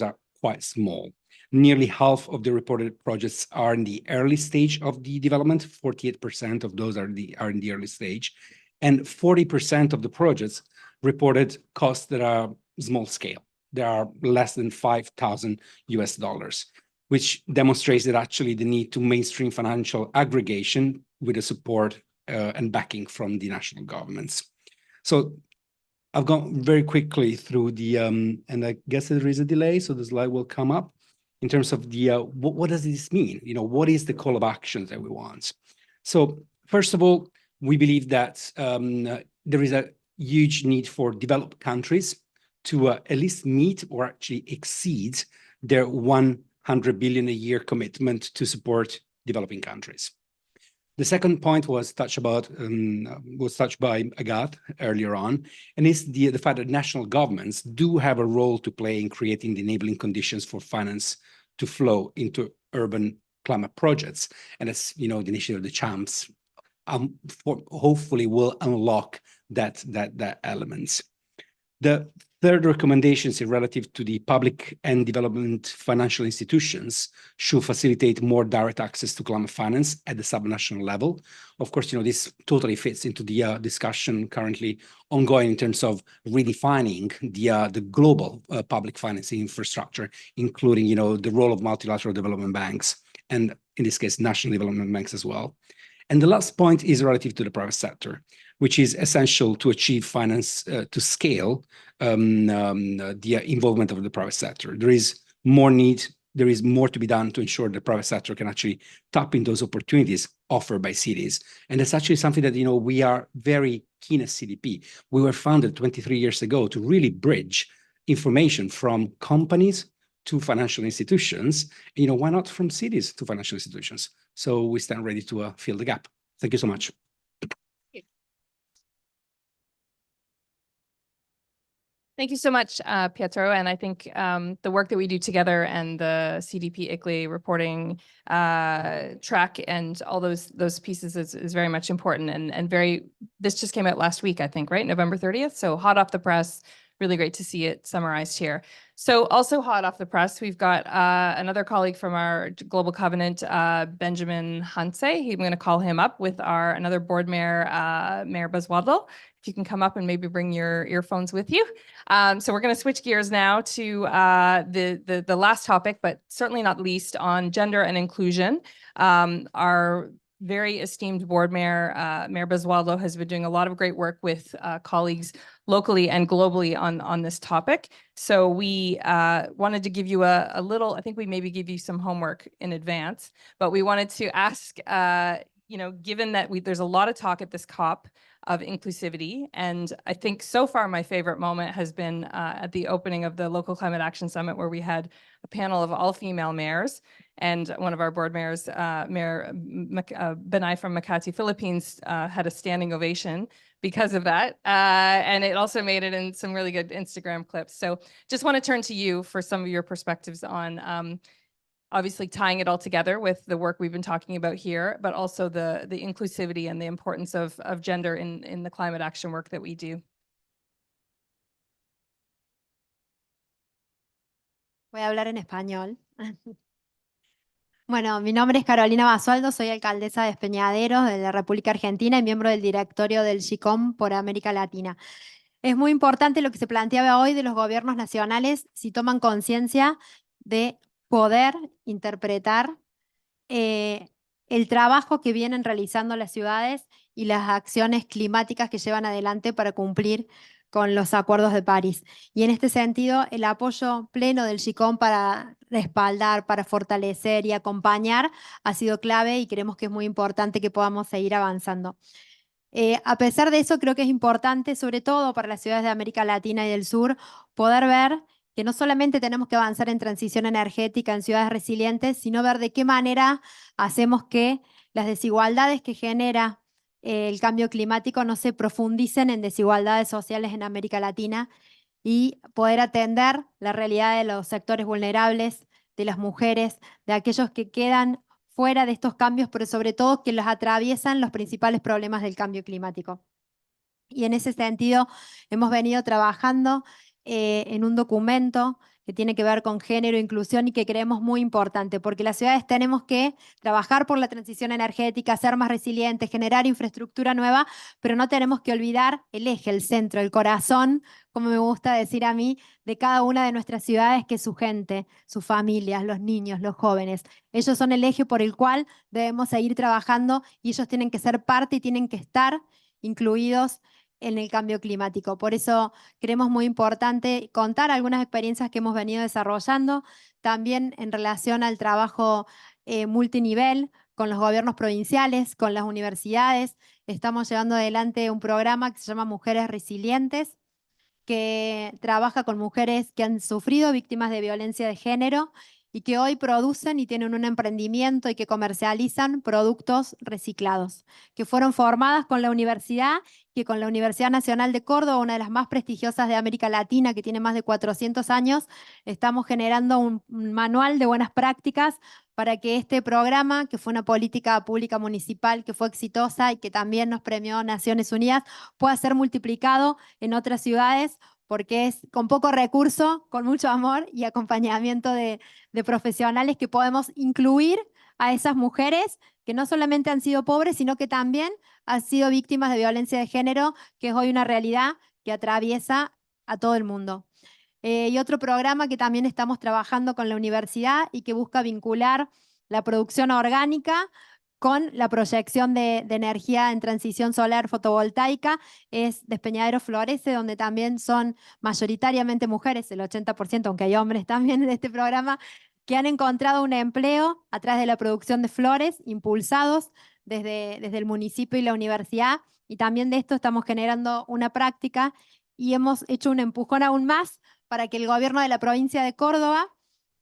are quite small. Nearly half of the reported projects are in the early stage of the development. 48% of those are in the early stage. And 40% of the projects reported costs that are small scale. They are less than $5,000, which demonstrates that actually the need to mainstream financial aggregation with the support and backing from the national governments. So I've gone very quickly through the, and I guess there is a delay, so the slide will come up in terms of the, what does this mean? What is the call of action that we want? So first of all, we believe that there is a huge need for developed countries to at least meet or actually exceed their 100 billion a year commitment to support developing countries. The second point was touched by Agathe earlier on, and is the fact that national governments do have a role to play in creating the enabling conditions for finance to flow into urban climate projects. And as the initiative of the CHAMPS hopefully will unlock that element. The third recommendation is relative to the public and development financial institutions should facilitate more direct access to climate finance at the subnational level. Of course, this totally fits into the discussion currently ongoing in terms of redefining the global public financing infrastructure, including, the role of multilateral development banks, and in this case, national development banks as well. And the last point is relative to the private sector, which is essential to achieve finance to scale the involvement of the private sector. There is more to be done to ensure the private sector can actually tap into those opportunities offered by cities. And that's actually something that, we are very keen as CDP. We were founded 23 years ago to really bridge information from companies to financial institutions, why not from cities to financial institutions? So we stand ready to fill the gap. Thank you so much. Thank you so much, Pietro. And I think the work that we do together and the CDP ICLEI reporting track and all those pieces is very much important and this just came out last week, I think, right? November 30th. So hot off the press. Really great to see it summarized here. So also hot off the press, we've got another colleague from our Global Covenant, Benjamin Hanse. I'm going to call him up with another board mayor, Mayor Basualdo. If you can come up and maybe bring your earphones with you. So we're going to switch gears now to the last topic, but certainly not least, on gender and inclusion. Our very esteemed board mayor, Mayor Basualdo, has been doing a lot of great work with colleagues locally and globally on this topic. So we wanted to give you a little, I think we maybe give you some homework in advance, but we wanted to ask, given that there's a lot of talk at this COP of inclusivity, and I think so far my favorite moment has been at the opening of the Local Climate Action Summit, where we had a panel of all female mayors, and one of our board mayors, Mayor Benay from Makati, Philippines, had a standing ovation because of that. And it also made it in some really good Instagram clips. So just want to turn to you for some of your perspectives on obviously tying it all together with the work we've been talking about here, but also the inclusivity and the importance of gender in the climate action work that we do. Voy a hablar en español. Bueno, mi nombre es Carolina Basualdo, soy alcaldesa de Despeñaderos de la República Argentina y miembro del directorio del SICOM por América Latina. Es muy importante lo que se planteaba hoy de los gobiernos nacionales si toman conciencia de poder interpretar el trabajo que vienen realizando las ciudades y las acciones climáticas que llevan adelante para cumplir con los acuerdos de París. Y en este sentido, el apoyo pleno del SICOM para respaldar, para fortalecer y acompañar ha sido clave y creemos que es muy importante que podamos seguir avanzando. A pesar de eso, creo que es importante, sobre todo para las ciudades de América Latina y del Sur, poder ver que no solamente tenemos que avanzar en transición energética en ciudades resilientes, sino ver de qué manera hacemos que las desigualdades que genera el cambio climático no se profundicen en desigualdades sociales en América Latina y poder atender la realidad de los sectores vulnerables, de las mujeres, de aquellos que quedan fuera de estos cambios, pero sobre todo que los atraviesan los principales problemas del cambio climático. Y en ese sentido hemos venido trabajando en un documento que tiene que ver con género e inclusión y que creemos muy importante, porque las ciudades tenemos que trabajar por la transición energética, ser más resilientes, generar infraestructura nueva, pero no tenemos que olvidar el eje, el centro, el corazón, como me gusta decir a mí, de cada una de nuestras ciudades, que es su gente, sus familias, los niños, los jóvenes. Ellos son el eje por el cual debemos seguir trabajando y ellos tienen que ser parte y tienen que estar incluidos en el cambio climático. Por eso creemos muy importante contar algunas experiencias que hemos venido desarrollando, también en relación al trabajo multinivel con los gobiernos provinciales, con las universidades. Estamos llevando adelante un programa que se llama Mujeres Resilientes, que trabaja con mujeres que han sufrido víctimas de violencia de género y que hoy producen y tienen un emprendimiento y que comercializan productos reciclados, que fueron formadas con la universidad, que con la Universidad Nacional de Córdoba, una de las más prestigiosas de América Latina, que tiene más de 400 años, estamos generando un manual de buenas prácticas para que este programa, que fue una política pública municipal que fue exitosa y que también nos premió Naciones Unidas, pueda ser multiplicado en otras ciudades, porque es con poco recurso, con mucho amor y acompañamiento de profesionales que podemos incluir a esas mujeres que no solamente han sido pobres, sino que también han sido víctimas de violencia de género, que es hoy una realidad que atraviesa a todo el mundo. Y otro programa que también estamos trabajando con la universidad y que busca vincular la producción orgánica con la proyección de energía en transición solar fotovoltaica es Despeñaderos Florece, donde también son mayoritariamente mujeres, el 80%, aunque hay hombres también en este programa, que han encontrado un empleo a través de la producción de flores, impulsados desde el municipio y la universidad, y también de esto estamos generando una práctica y hemos hecho un empujón aún más para que el gobierno de la provincia de Córdoba,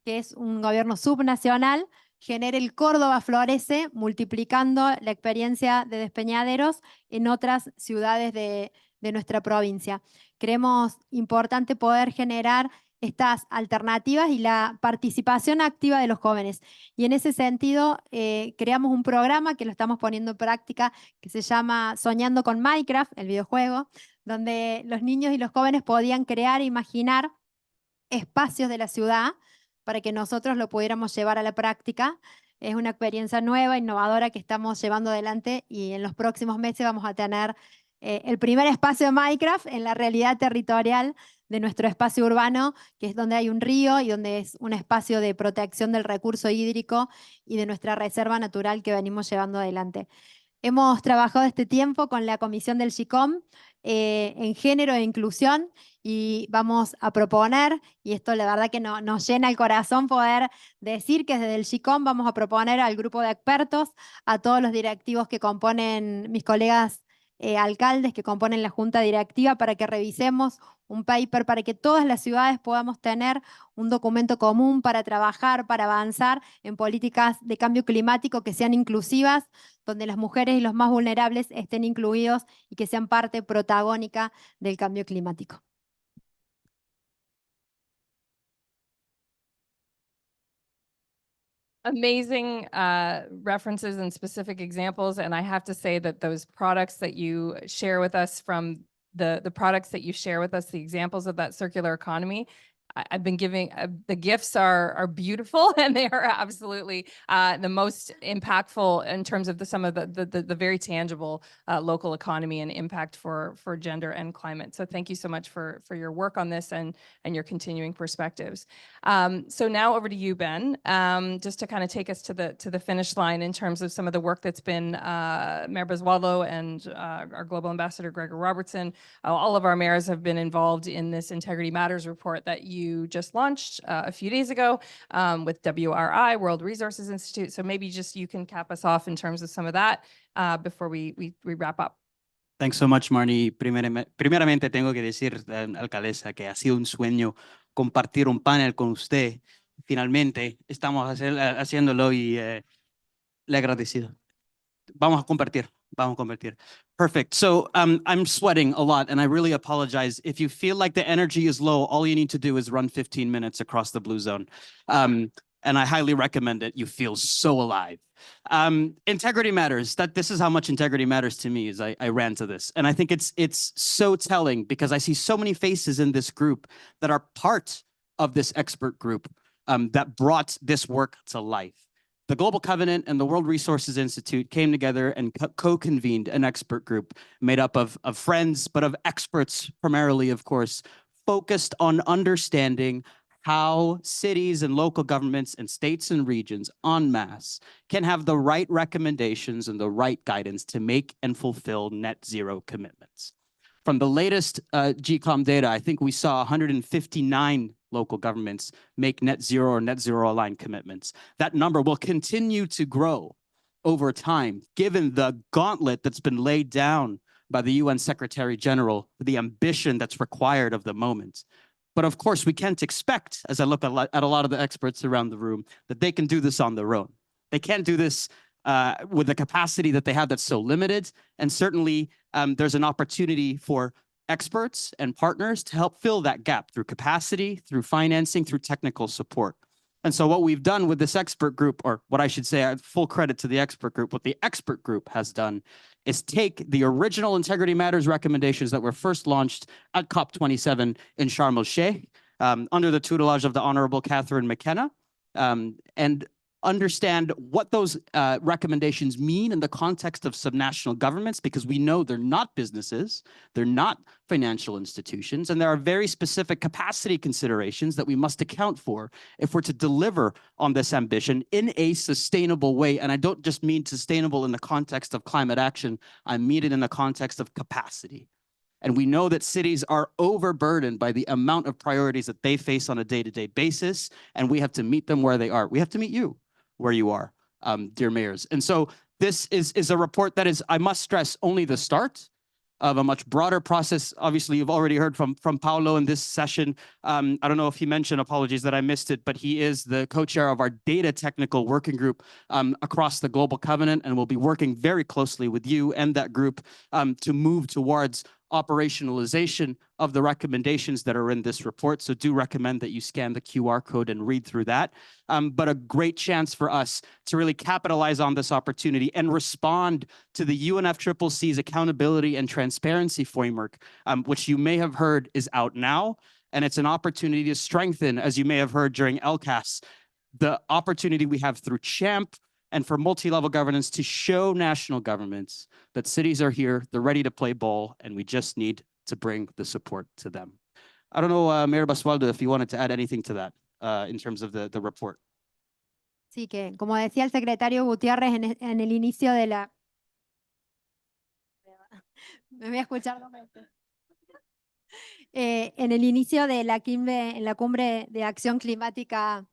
que es un gobierno subnacional, genere el Córdoba Florece, multiplicando la experiencia de Despeñaderos en otras ciudades de nuestra provincia. Creemos importante poder generar estas alternativas y la participación activa de los jóvenes. Y en ese sentido, creamos un programa que lo estamos poniendo en práctica, que se llama Soñando con Minecraft, el videojuego, donde los niños y los jóvenes podían crear e imaginar espacios de la ciudad para que nosotros lo pudiéramos llevar a la práctica. Es una experiencia nueva, innovadora que estamos llevando adelante y en los próximos meses vamos a tener el primer espacio de Minecraft en la realidad territorial de nuestro espacio urbano, que es donde hay un río y donde es un espacio de protección del recurso hídrico y de nuestra reserva natural que venimos llevando adelante. Hemos trabajado este tiempo con la Comisión del SICOM en género e inclusión y vamos a proponer, y esto la verdad que nos llena el corazón poder decir que desde el SICOM vamos a proponer al grupo de expertos, a todos los directivos que componen mis colegas alcaldes que componen la junta directiva para que revisemos un paper para que todas las ciudades podamos tener un documento común para trabajar, para avanzar en políticas de cambio climático que sean inclusivas, donde las mujeres y los más vulnerables estén incluidos y que sean parte protagónica del cambio climático. Amazing references and specific examples. And I have to say that those products that you share with us from the products that you share with us, the examples of that circular economy, I've been giving, the gifts are beautiful and they are absolutely the most impactful in terms of some of the very tangible local economy and impact for gender and climate. So thank you so much for your work on this and your continuing perspectives. So now over to you, Ben, just to kind of take us to the finish line in terms of some of the work that's been Mayor Basualdo and our Global Ambassador Gregor Robertson, all of our mayors have been involved in this Integrity Matters report that you just launched a few days ago with WRI, World Resources Institute. So maybe just you can cap us off in terms of some of that before we wrap up. Thanks so much, Marnie. Primeramente tengo que decir, alcaldesa, que ha sido un sueño compartir un panel con usted. Finalmente estamos haciéndolo y le agradecido. Vamos a compartir. Perfect. So I'm sweating a lot and I really apologize. If you feel like the energy is low, all you need to do is run 15 minutes across the blue zone. And I highly recommend it. You feel so alive. Integrity matters. This is how much integrity matters to me as I ran to this. And I think it's so telling because I see so many faces in this group that are part of this expert group that brought this work to life. The Global Covenant and the World Resources Institute came together and co-convened an expert group made up of friends, but of experts primarily, of course, focused on understanding how cities and local governments and states and regions en masse can have the right recommendations and the right guidance to make and fulfill net zero commitments. From the latest GCOM data, I think we saw 159 local governments make net zero or net zero aligned commitments. That number will continue to grow over time, given the gauntlet that's been laid down by the UN Secretary General, the ambition that's required of the moment. But of course, we can't expect, as I look at a lot of the experts around the room, that they can do this on their own. They can't do this with the capacity that they have that's so limited. And certainly there's an opportunity for experts and partners to help fill that gap through capacity, through financing, through technical support. And so what we've done with this expert group, or what I should say, full credit to the expert group, what the expert group has done is take the original Integrity Matters recommendations that were first launched at COP27 in Sharm el-Sheikh under the tutelage of the Honorable Catherine McKenna, and understand what those recommendations mean in the context of subnational governments, because we know they're not businesses, they're not financial institutions, and there are very specific capacity considerations that we must account for if we're to deliver on this ambition in a sustainable way. And I don't just mean sustainable in the context of climate action, I mean it in the context of capacity. And we know that cities are overburdened by the amount of priorities that they face on a day-to-day basis, and we have to meet them where they are. We have to meet you where you are, dear mayors. And so this is a report that is, I must stress, only the start of a much broader process. Obviously, you've already heard from Paulo in this session. I don't know if he mentioned, apologies that I missed it, but he is the co-chair of our data technical working group across the Global Covenant, and will be working very closely with you and that group to move towards operationalization of the recommendations that are in this report. So do recommend that you scan the QR code and read through that. But a great chance for us to really capitalize on this opportunity and respond to the UNFCCC's accountability and transparency framework, which you may have heard is out now. And it's an opportunity to strengthen, as you may have heard during LCAS, the opportunity we have through CHAMP and for multi-level governance to show national governments that cities are here, they're ready to play ball, and we just need to bring the support to them. I don't know, Mayor Basualdo, if you wanted to add anything to that in terms of the report. Sí, que como decía el secretario Gutiérrez en el inicio de la... Me voy a escuchar en el inicio de la cumbre de acción climática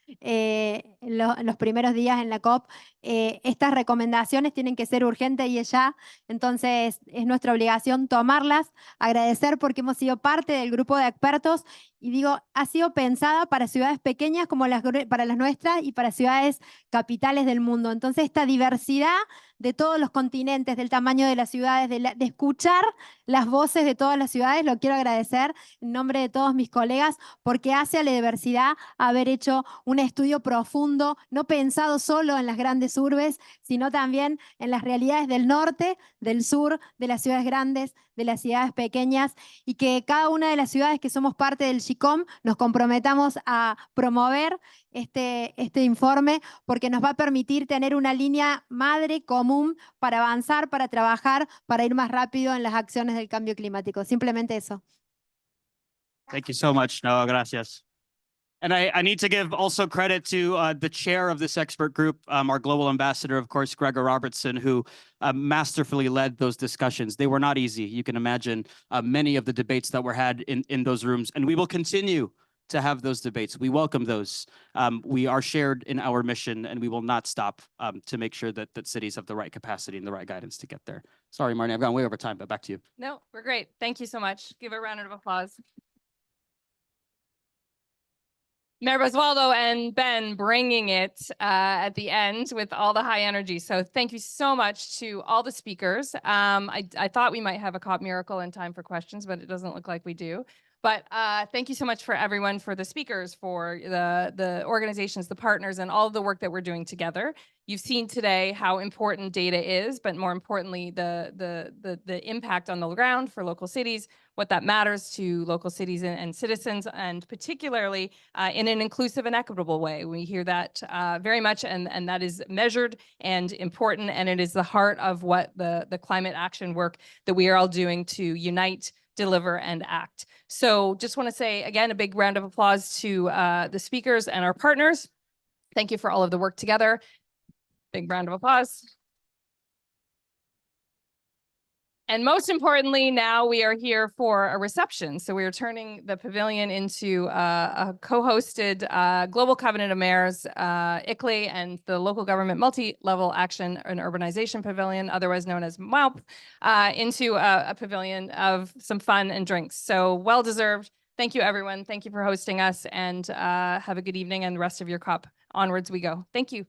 en los primeros días en la COP. Estas recomendaciones tienen que ser urgentes y ya, entonces es nuestra obligación tomarlas, agradecer porque hemos sido parte del grupo de expertos y digo, ha sido pensada para ciudades pequeñas como para las nuestras y para ciudades capitales del mundo. Entonces esta diversidad de todos los continentes, del tamaño de las ciudades, de escuchar las voces de todas las ciudades, lo quiero agradecer en nombre de todos mis colegas porque hace a la diversidad haber hecho un estudio profundo, no pensado solo en las grandes urbes, sino también en las realidades del norte, del sur, de las ciudades grandes, de las ciudades pequeñas, y que cada una de las ciudades que somos parte del SICOM nos comprometamos a promover este informe porque nos va a permitir tener una línea madre común para avanzar, para trabajar, para ir más rápido en las acciones del cambio climático. Simplemente eso. Thank you so much, Noah. Gracias. And I need to give also credit to the chair of this expert group, our global ambassador, of course, Gregor Robertson, who masterfully led those discussions. They were not easy. You can imagine many of the debates that were had in those rooms, and we will continue to have those debates. We welcome those. We are shared in our mission, and we will not stop to make sure that cities have the right capacity and the right guidance to get there. Sorry, Marnie, I've gone way over time, but back to you. No, we're great. Thank you so much. Give a round of applause. Mayor Basualdo and Ben bringing it at the end with all the high energy. So thank you so much to all the speakers. I thought we might have a COP miracle in time for questions, but it doesn't look like we do. But thank you so much for everyone, for the speakers, for the organizations, the partners, and all of the work that we're doing together. You've seen today how important data is, but more importantly, the impact on the ground for local cities, what that matters to local cities and citizens, and particularly in an inclusive and equitable way. We hear that very much, and that is measured and important, and it is the heart of what the climate action work that we are all doing to unite, deliver, and act. So just want to say, again, a big round of applause to the speakers and our partners. Thank you for all of the work together. Big round of applause. And most importantly, now we are here for a reception. So we are turning the pavilion into a co-hosted Global Covenant of Mayors, ICLEI, and the Local Government Multi-Level Action and Urbanization Pavilion, otherwise known as MWOP, into a pavilion of some fun and drinks. So well-deserved. Thank you, everyone. Thank you for hosting us, and have a good evening and the rest of your COP. Onwards we go. Thank you.